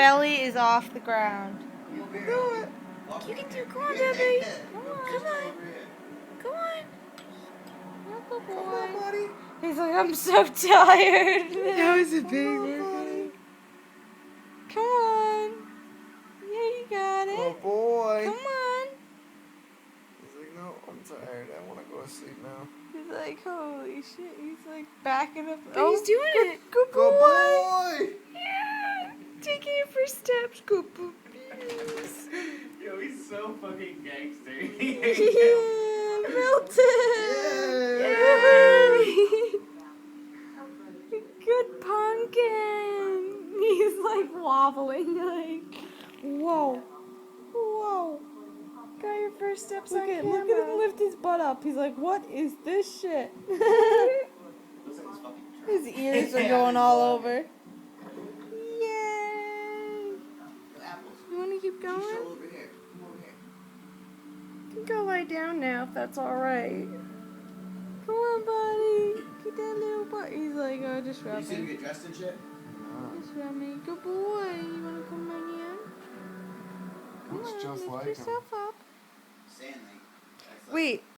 belly is off the ground. You can Do it. You can do it. Come on, Debbie. Come on. Come on. Good Come on, boy. buddy. He's like, I'm so tired. That was a big Come on, workout. buddy. Come on. Yeah, you got it. Oh boy. Come on. He's like, no, I'm tired. I want to go to sleep now. He's like, holy shit. He's like backing up. But he's doing good, it. Good boy. Good boy. Yeah. Taking your first steps. Good puppies. Yo, he's so fucking gangster. Yeah, Milton. Yeah. Good pumpkin. He's like wobbling, like, whoa, whoa. Got your first steps on camera. Look at him lift his butt up. He's like, what is this shit? His ears are going all over. Yay! You want to keep going? Over here. Come over here. You can go lie down now if that's alright. Come on, buddy. Get that little butt. He's like, oh, just rub You see him me. get dressed and shit? Just rub me. Good boy. You want to come on in? Come Looks on, just lift like him. yourself up. Stanley. Wait.